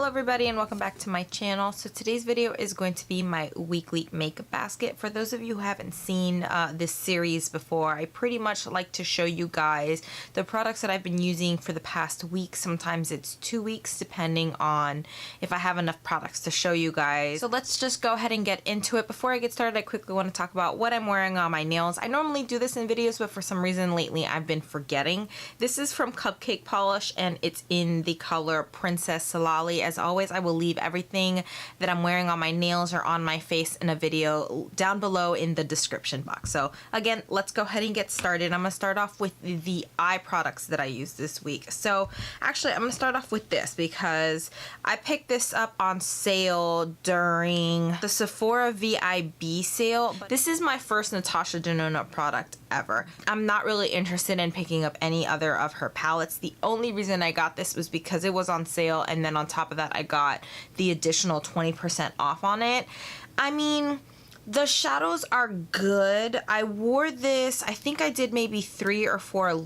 Hello everybody and welcome back to my channel. So today's video is going to be my weekly makeup basket. For those of you who haven't seen this series before, I pretty much like to show you guys the products that I've been using for the past week. Sometimes it's 2 weeks depending on if I have enough products to show you guys. So let's just go ahead and get into it. Before I get started, I quickly want to talk about what I'm wearing on my nails. I normally do this in videos, but for some reason lately I've been forgetting. This is from Cupcake Polish and it's in the color Princess Salali. As always, I will leave everything that I'm wearing on my nails or on my face in a video down below in the description box. So again, let's go ahead and get started. I'm going to start off with the eye products that I used this week. So actually, I'm going to start off with this because I picked this up on sale during the Sephora VIB sale. This is my first Natasha Denona product ever. I'm not really interested in picking up any other of her palettes. The only reason I got this was because it was on sale, and then on top of that I got the additional 20% off on it. I mean, the shadows are good. I wore this, I think I did maybe 3 or 4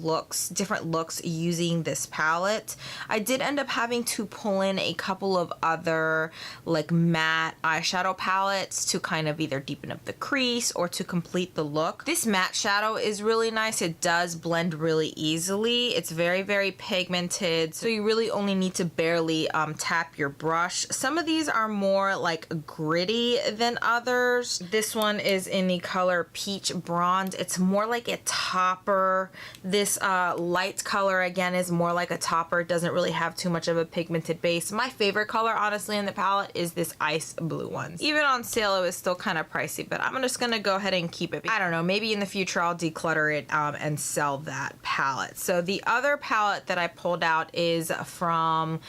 different looks using this palette. I did end up having to pull in a couple of other like matte eyeshadow palettes to kind of either deepen up the crease or to complete the look. This matte shadow is really nice. It does blend really easily. It's very, very pigmented, so you really only need to barely tap your brush. Some of these are more like gritty than others. This one is in the color Peach Bronze. It's more like a topper. This light color again is more like a topper. It doesn't really have too much of a pigmented base. My favorite color honestly in the palette is this ice blue one. Even on sale it was still kind of pricey, but I'm just gonna go ahead and keep it. I don't know, maybe in the future I'll declutter it and sell that palette. So the other palette that I pulled out is from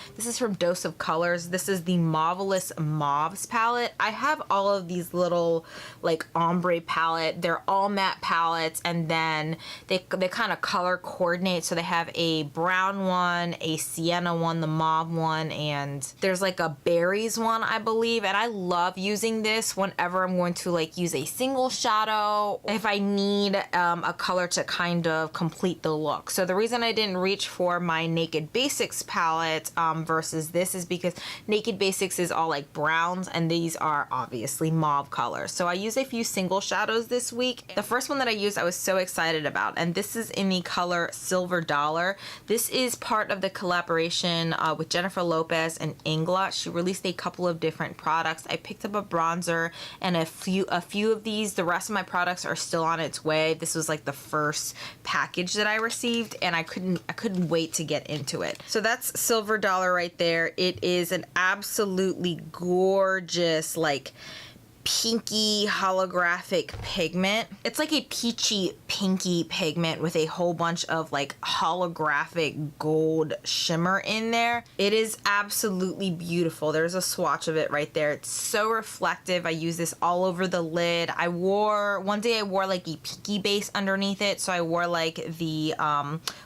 Dose of Colors. This is the Marvelous Mauves palette. I have all of these little like ombre palette. They're all matte palettes, and then they kind of color coordinate. So they have a brown one, a sienna one, the mauve one, and there's like a berries one, I believe. And I love using this whenever I'm going to like use a single shadow, if I need a color to kind of complete the look. So the reason I didn't reach for my Naked Basics palette versus this is because Naked Basics is all like browns and these are obviously mauve colors. So I used a few single shadows this week. The first one that I used I was so excited about, and this is in the color Silver Dollar. This is part of the collaboration with Jennifer Lopez and Inglot. She released a couple of different products. I picked up a bronzer and a few of these. The rest of my products are still on its way. This was like the first package that I received, and I couldn't wait to get into it. So that's Silver Dollar right there. It is an absolutely gorgeous like pinky holographic pigment. It's like a peachy pinky pigment with a whole bunch of like holographic gold shimmer in there. It is absolutely beautiful. There's a swatch of it right there. It's so reflective. I use this all over the lid. One day I wore like a pinky base underneath it, so I wore like the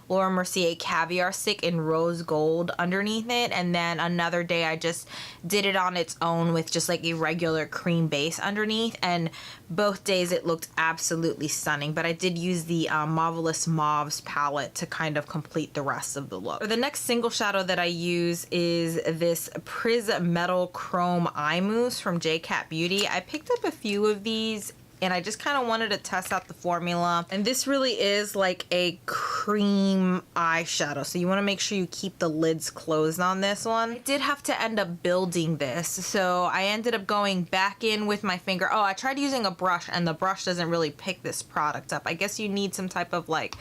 Laura Mercier Caviar Stick in rose gold underneath it, and then another day I just did it on its own with just like a regular cream base underneath, and both days it looked absolutely stunning. But I did use the Marvelous Mauves palette to kind of complete the rest of the look. For the next single shadow that I use is this Pris-Metal Chrome Eye Mousse from Jcat Beauty. I picked up a few of these and I just kind of wanted to test out the formula, and this really is like a cream eyeshadow, so you want to make sure you keep the lids closed on this one. I did have to end up building this, so I ended up going back in with my finger. Oh, I tried using a brush and the brush doesn't really pick this product up. I guess you need some type of like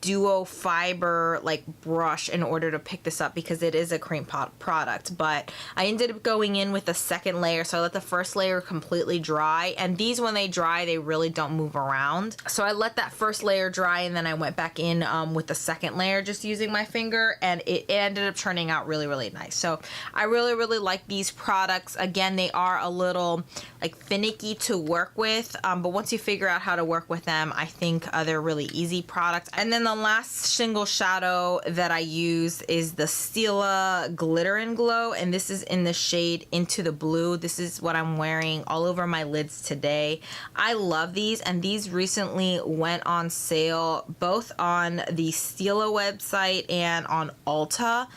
duo fiber like brush in order to pick this up because it is a cream product. But I ended up going in with the second layer, so I let the first layer completely dry, and these when they dry they really don't move around. So I let that first layer dry and then I went back in with the second layer just using my finger, and it ended up turning out really, really nice. So I really, really like these products. Again, they are a little like finicky to work with, but once you figure out how to work with them, I think they're really easy products. And then the last single shadow that I use is the Stila Glitter and Glow, and this is in the shade Into the Blue. This is what I'm wearing all over my lids today. I love these, and these recently went on sale both on the Stila website and on Ulta.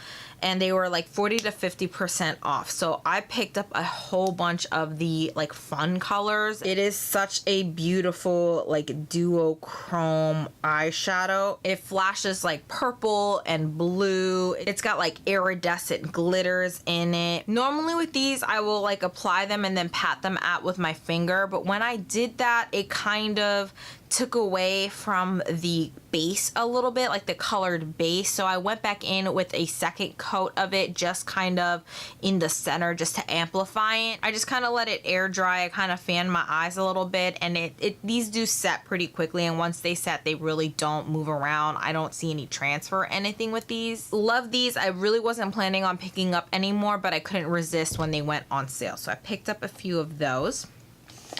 and they were like 40 to 50% off. So I picked up a whole bunch of the like fun colors. It is such a beautiful like duochrome eyeshadow. It flashes like purple and blue. It's got like iridescent glitters in it. Normally with these I will like apply them and then pat them out with my finger, but when I did that it kind of took away from the base a little bit, like the colored base. So I went back in with a second coat of it, just kind of in the center, just to amplify it. I just kind of let it air dry. I kind of fanned my eyes a little bit, and these do set pretty quickly, and once they set they really don't move around. I don't see any transfer or anything with these. Love these. I really wasn't planning on picking up anymore, but I couldn't resist when they went on sale, so I picked up a few of those.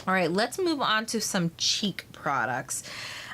All right, let's move on to some cheek products.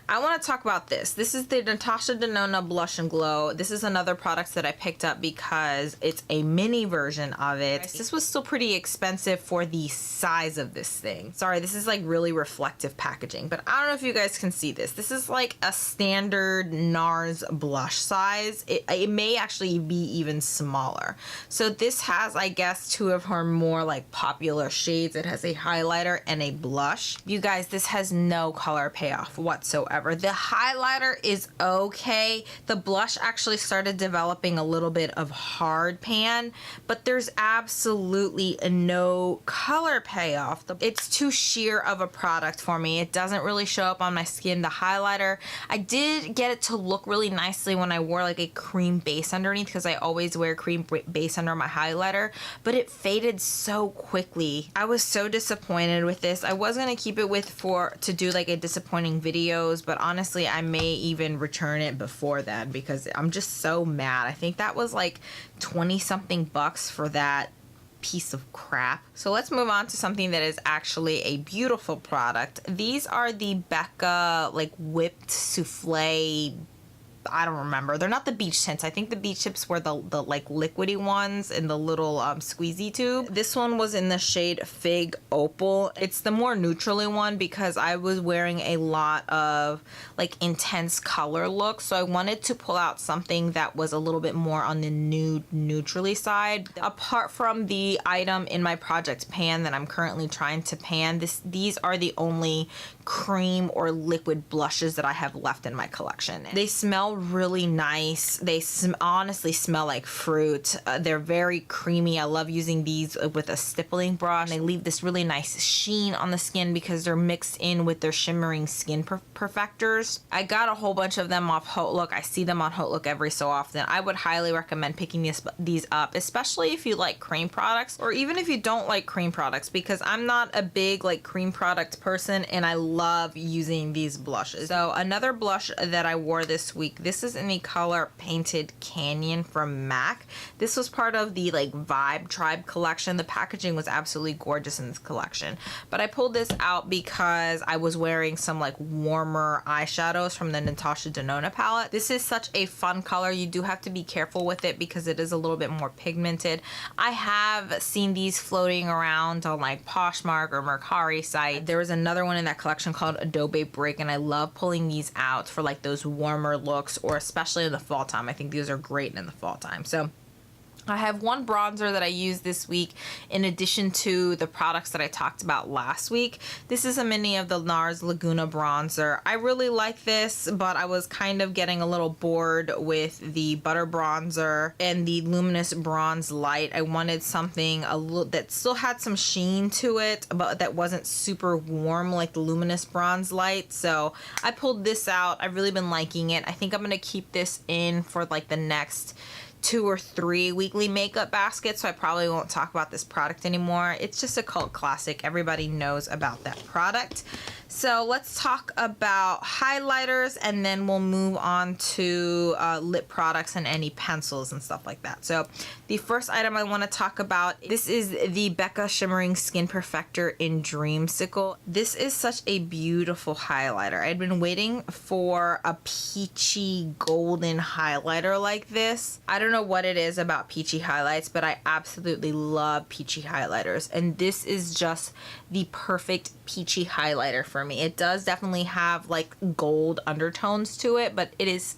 I want to talk about this. This is the Natasha Denona Blush and Glow. This is another product that I picked up because it's a mini version of it. This was still pretty expensive for the size of this thing. Sorry, this is like really reflective packaging, but I don't know if you guys can see this. This is like a standard NARS blush size. It may actually be even smaller. So this has, I guess, two of her more like popular shades. It has a highlighter and a blush. You guys, this has no color payoff whatsoever. The highlighter is okay. The blush actually started developing a little bit of hard pan, but there's absolutely no color payoff. It's too sheer of a product for me. It doesn't really show up on my skin. The highlighter, I did get it to look really nicely when I wore like a cream base underneath, because I always wear cream base under my highlighter, but it faded so quickly. I was so disappointed with this. I was gonna keep it to do like a disappointing videos, but honestly I may even return it before then because I'm just so mad. I think that was like 20 something bucks for that piece of crap. So let's move on to something that is actually a beautiful product. These are the Becca like whipped souffle, I don't remember. They're not the beach tints. I think the beach tips were the like liquidy ones in the little squeezy tube. This one was in the shade Fig Opal. It's the more neutrally one because I was wearing a lot of like intense color looks. So I wanted to pull out something that was a little bit more on the nude neutrally side. Apart from the item in my project pan that I'm currently trying to pan, these are the only cream or liquid blushes that I have left in my collection. They smell really nice. They honestly smell like fruit. They're very creamy. I love using these with a stippling brush. They leave this really nice sheen on the skin because they're mixed in with their shimmering skin perfectors. I got a whole bunch of them off HauteLook. I see them on HauteLook every so often. I would highly recommend picking these up, especially if you like cream products, or even if you don't like cream products, because I'm not a big like cream product person and I love using these blushes. So another blush that I wore this week, this is in the color Painted Canyon from MAC. This was part of the like Vibe Tribe collection. The packaging was absolutely gorgeous in this collection, but I pulled this out because I was wearing some like warmer eyeshadows from the Natasha Denona palette. This is such a fun color. You do have to be careful with it because it is a little bit more pigmented. I have seen these floating around on like Poshmark or Mercari site. There was another one in that collection called Adobe Brick, and I love pulling these out for like those warmer looks, or especially in the fall time. I think these are great in the fall time. So I have one bronzer that I used this week in addition to the products that I talked about last week. This is a mini of the NARS Laguna bronzer. I really like this, but I was kind of getting a little bored with the butter bronzer and the luminous bronze light. I wanted something a little that still had some sheen to it, but that wasn't super warm like the luminous bronze light. So I pulled this out. I've really been liking it. I think I'm gonna keep this in for like the next 2 or 3 weekly makeup baskets, so I probably won't talk about this product anymore. It's just a cult classic. Everybody knows about that product. So let's talk about highlighters, and then we'll move on to lip products and any pencils and stuff like that. So the first item I want to talk about, this is the Becca Shimmering Skin Perfector in Dreamsicle. This is such a beautiful highlighter. I'd been waiting for a peachy golden highlighter like this. I don't know what it is about peachy highlights, but I absolutely love peachy highlighters, and this is just the perfect peachy highlighter for me. It does definitely have like gold undertones to it, but it is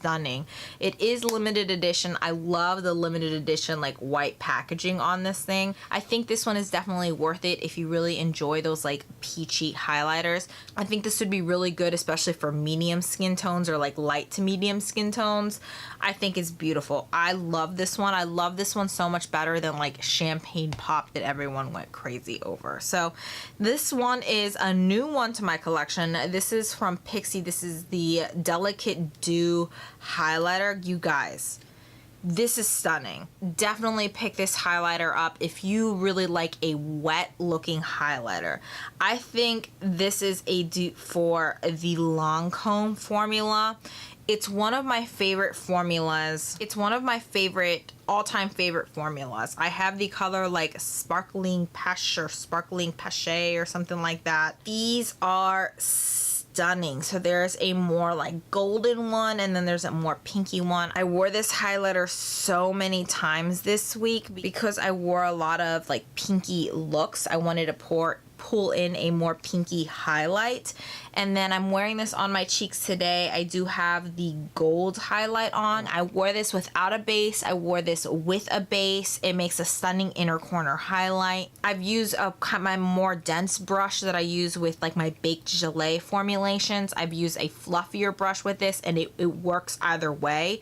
stunning. It is limited edition. I love the limited edition like white packaging on this thing. I think this one is definitely worth it if you really enjoy those like peachy highlighters. I think this would be really good, especially for medium skin tones or like light to medium skin tones. I think it's beautiful. I love this one. I love this one so much better than like Champagne Pop that everyone went crazy over. So this one is a new one to my collection. This is from Pixi. This is the Delicate Dew highlighter. You guys, this is stunning. Definitely pick this highlighter up if you really like a wet looking highlighter. I think this is a dupe for the Lancome formula. It's one of my favorite formulas. It's one of my all-time favorite formulas. I have the color like Sparkling Peche or Sparkling Peche or something like that. These are stunning. So there's a more like golden one and then there's a more pinky one. I wore this highlighter so many times this week because I wore a lot of like pinky looks. I wanted to pull in a more pinky highlight, and then I'm wearing this on my cheeks today. I do have the gold highlight on. I wore this without a base. I wore this with a base. It makes a stunning inner corner highlight. I've used my more dense brush that I use with like my baked gelée formulations. I've used a fluffier brush with this and it works either way.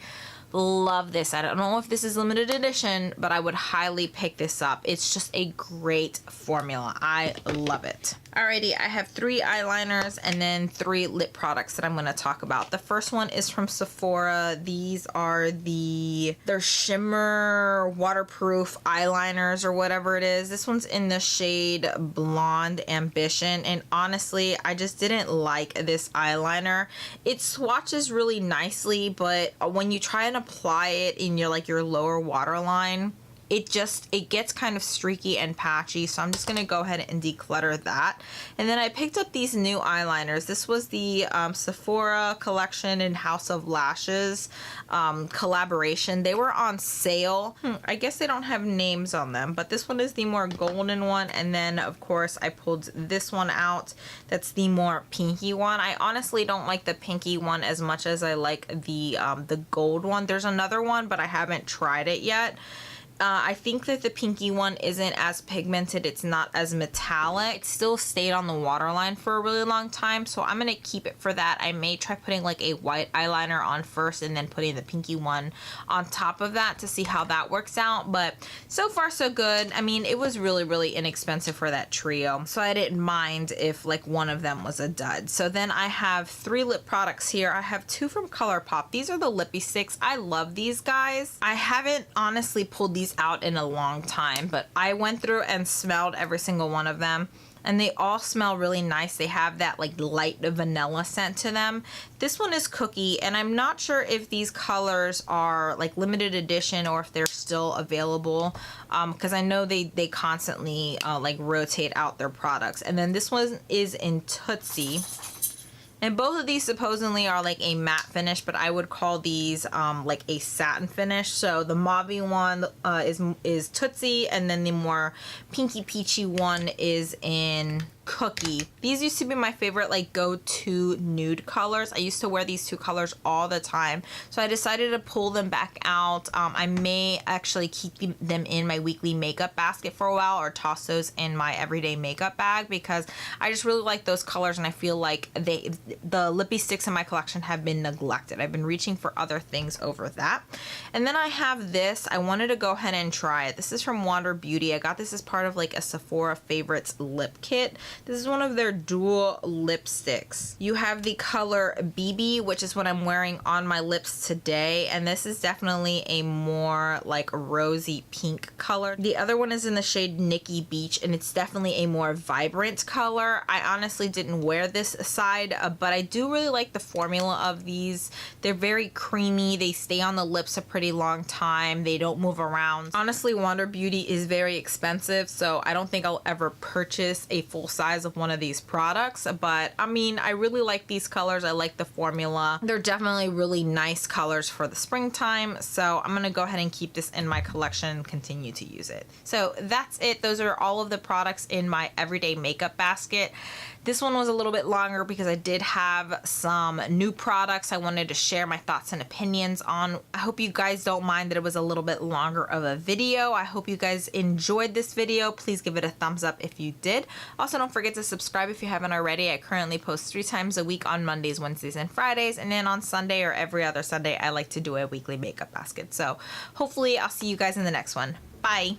Love this. I don't know if this is limited edition, but I would highly pick this up. It's just a great formula. I love it. Alrighty, I have 3 eyeliners and then 3 lip products that I'm going to talk about. The first one is from Sephora. These are their Shimmer waterproof eyeliners or whatever it is. This one's in the shade Blonde Ambition, and honestly, I just didn't like this eyeliner. It swatches really nicely, but when you try and apply it in your lower waterline, it gets kind of streaky and patchy, so I'm just gonna go ahead and declutter that. And then I picked up these new eyeliners. This was the Sephora collection and House of Lashes collaboration. They were on sale. I guess they don't have names on them, but this one is the more golden one, and then of course I pulled this one out. That's the more pinky one. I honestly don't like the pinky one as much as I like the gold one. There's another one, but I haven't tried it yet. I think that the pinky one isn't as pigmented. It's not as metallic. It still stayed on the waterline for a really long time, so I'm going to keep it for that. I may try putting like a white eyeliner on first and then putting the pinky one on top of that to see how that works out, but so far so good. I mean, it was really, really inexpensive for that trio, so I didn't mind if like one of them was a dud. So then I have 3 lip products here. I have 2 from Colourpop. These are the Lippie sticks. I love these guys. I haven't honestly pulled these out in a long time, but I went through and smelled every single one of them, and they all smell really nice. They have that like light vanilla scent to them. This one is Cookie, and I'm not sure if these colors are like limited edition or if they're still available, because I know they constantly like rotate out their products. And then this one is in Tootsi. And both of these supposedly are like a matte finish, but I would call these like a satin finish. So the mauve one is Tootsi, and then the more pinky peachy one is in Cookie. These used to be my favorite like go-to nude colors. I used to wear these 2 colors all the time, so I decided to pull them back out. I may actually keep them in my weekly makeup basket for a while, or toss those in my everyday makeup bag, because I just really like those colors, and I feel like the Lippie sticks in my collection have been neglected. I've been reaching for other things over that. And then I have this. I wanted to go ahead and try it. This is from Wander Beauty. I got this as part of like a Sephora favorites lip kit. This is one of their dual lipsticks. You have the color BB, which is what I'm wearing on my lips today, and this is definitely a more like rosy pink color. The other one is in the shade Nikki Beach, and it's definitely a more vibrant color. I honestly didn't wear this side, but I do really like the formula of these. They're very creamy. They stay on the lips a pretty long time. They don't move around. Honestly, Wander Beauty is very expensive, so I don't think I'll ever purchase a full size size of one of these products, but I mean, I really like these colors. I like the formula. They're definitely really nice colors for the springtime, so I'm gonna go ahead and keep this in my collection and continue to use it. So that's it. Those are all of the products in my everyday makeup basket. This one was a little bit longer because I did have some new products I wanted to share my thoughts and opinions on. I hope you guys don't mind that it was a little bit longer of a video. I hope you guys enjoyed this video. Please give it a thumbs up if you did. Also, don't forget to subscribe if you haven't already. I currently post 3 times a week on Mondays, Wednesdays, and Fridays. And then on Sunday or every other Sunday, I like to do a weekly makeup basket. So hopefully I'll see you guys in the next one. Bye.